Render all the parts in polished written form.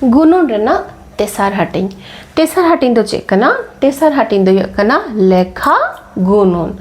गुनुन रेना तेसार हाटिंग दो चेक करना तेसार हाटिंग दो करना लेखा गुनुन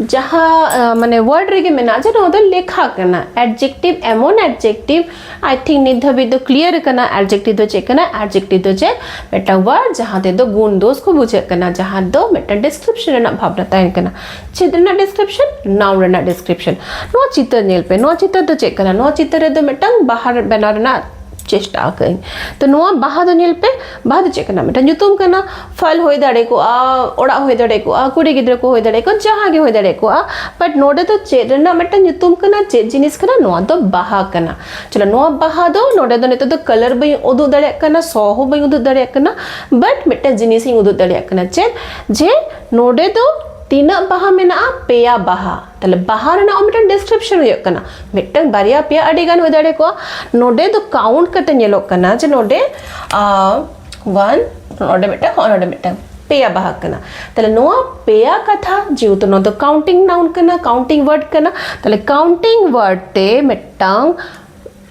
जहाँ माने वर्ड रेगे मेना जे नो दो लेखा करना एडजेक्टिव एमोन एडजेक्टिव आई थिंक नित धाबी दो क्लियर करना एडजेक्टिव दो चेक करना एडजेक्टिव दो चे मेटा वर्ड जहाँ ते दो गुण दोष को बुझे करना जहाँ दो मेटा डिस्क्रिप्शन रेना भावना ताइन करना चित्र रेना डिस्क्रिप्शन नाउन रेना डिस्क्रिप्शन नो चित्र नेल पे नो चित्र दो चेक करना नो चित्र रे दो मेटा बाहर बना रेना चेष्टा करें तो नोआ बाहा दो नेल पे बाहा दो चेक करना मेटा ᱧᱩᱛᱩᱢ करना फल होय दाड़े को ओड़ा होय दाड़े को कुड़ी गिद्रा को होय दाड़े को जहाँ गे होय दाड़े को बट नोडे तो चेक रेना मेटा ᱧᱩᱛᱩᱢ करना चेक जिनिस करना नोआ दो बाहा करना चलो नोआ बाहा दो नोडे दो नेतो दो कलर बई उदु दाड़े करना सो हो बई उदु दाड़े करना बट मेटा जिनिस ही उदु दाड़े करना चेक जे नोडे दो तीना बाहा मेना पेया बाहा तले बाहा रेना मिटन डिस्क्रिप्शन हुयो कना मिटन बारिया पेया अडी गान होय दाड़े को नोडे दो काउंट करते नेलो कना जे नोडे 1 नोडे मिटन पेया बाहा कना तले नोआ पेया कथा जीवतो नो दो काउंटिंग नाउन कना काउंटिंग वर्ड कना तले काउंटिंग वर्ड ते मिटन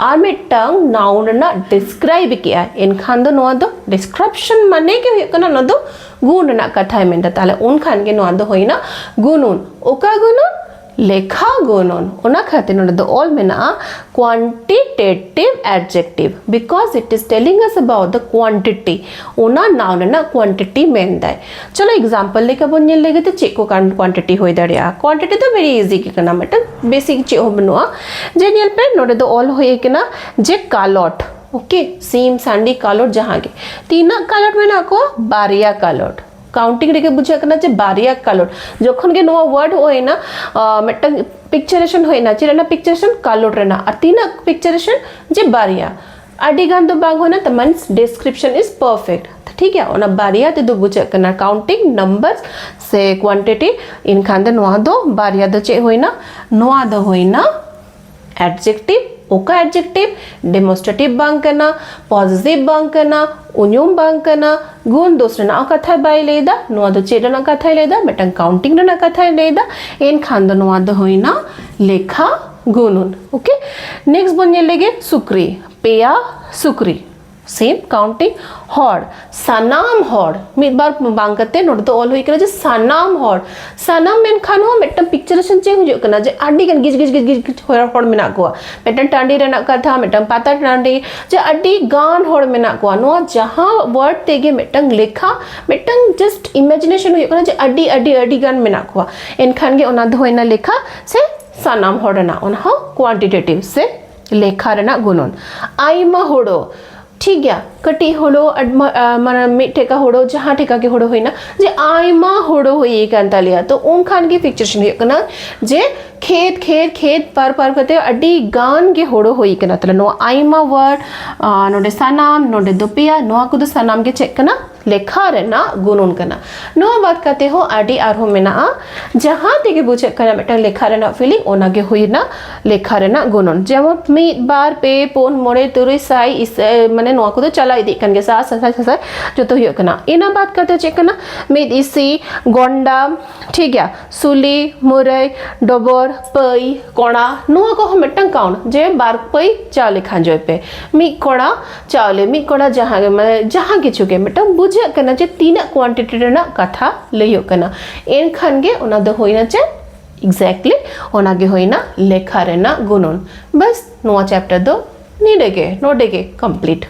आर मिटन नाउन रेना डिस्क्राइब किया इनखान दो नोआ दो डिस्क्रिप्शन माने के हुयो कना नो दो गुण रेना कथा मेनता ताले उन खान के नोआ दो होइना गुनुन ओका गुनुन लेखा गुनुन ओना खातिर नोडे दो ऑल मेना quantitative adjective because it is telling us about the quantity ओना नाउन रेना क्वांटिटी मेनदाय चलो एग्जांपल लेके बन नेल लेगे तो चेक को क्वांटिटी होय दाड़िया क्वांटिटी तो वेरी इजी के करना मतलब बेसिक चे हो बनवा जे नेल पे नोडे दो ऑल होय केना जे कालोट ओके सीम सांडी कालोट जहाँ के तीना कालोट में ना को बारिया कालोट काउंटिंग रेगे बुझे करना जे बारिया कालोट जखन के नोआ वर्ड होय ना मेटन पिक्चरेशन होय ना चिरना पिक्चरेशन कालोट रेना और तीना पिक्चरेशन जे बारिया आडी गान दो बांग होना त मींस डिस्क्रिप्शन इज परफेक्ट ठीक है ओना बारिया ते दो बुझे करना काउंटिंग नंबर्स से क्वांटिटी इन खान दे नोआ दो बारिया दो चे होय ना नोआ दो होय ना एडजेक्टिव ओका एडजेक्टिव डेमोस्ट्रेटिव बांग करना पॉजिटिव बांग करना उन्युम बांग करना गुण दोष रेना कथा बाय लेदा नोआ दो चेड रेना कथा लेदा मेटन काउंटिंग रेना कथा लेदा एन खान दो नोआ दो होइना लेखा गुनुन ओके नेक्स्ट बन लेगे सुक्री पेया सुक्री सेम काउंटिंग हॉड सनाम हॉड मिद बार बांग करते नोड तो ऑल होई करे जे सनाम हॉड सनाम मेन खान हो मेटम पिक्चरेशन चे हुजो कना जे आडी गन गिज गिज गिज गिज हॉड मेना को मेटन टांडी रेना कथा मेटम पाता टांडी जे आडी गान हॉड मेना को नो जहां वर्ड तेगे मेटंग लेखा मेटंग जस्ट इमेजिनेशन हुजो कना जे आडी आडी आडी गान मेना को एन खान ge ओना दो होइना लेखा से सनाम हॉड ना ओना हो क्वांटिटेटिव से लेखा रेना गुणन आइमा होडो ठीक है कटी होड़ो माना मिठेका होड़ो जहाँ ठेका के होड़ो होइना जे आइमा होड़ो होई कांता लिया तो उन खान की पिक्चरेशन होय कना जे खेत खेत खेत पार पार करते अडी गान के होड़ो होई कना तले नो आइमा वर्ड नोडे सनाम नोडे दोपिया नो को दो सनाम के चेक कना लेखा रेना गुणन कना नो बात करते हो आडी आर हो मेना जहाँ तेगे बुझे कना मेटा लेखा रेना फीलिंग ओना के होइना लेखा रेना गुणन जेमन मिद बार पे पोन मोड़े तुरुई साई इस माने नो को दो चला इदी कन के सा सा जो तो हुयो कना इना बात करते चेक कना मिद इसी गोंडा ठीक है सुली मुरई डोबर पई कोणा नो को हम मेटन काउंट जे बार पई चाले खांजो पे मी कोणा चाले मी कोणा जहाँ माने जहाँ किछु के मेटन बुझे कना जे तीना क्वांटिटी रेना कथा लइयो कना एन खान गे ओना दो होइना चे एग्जैक्टली ओना गे होइना लेखा रेना गुणन बस नोआ चैप्टर दो नीडेगे नोडेगे कंप्लीट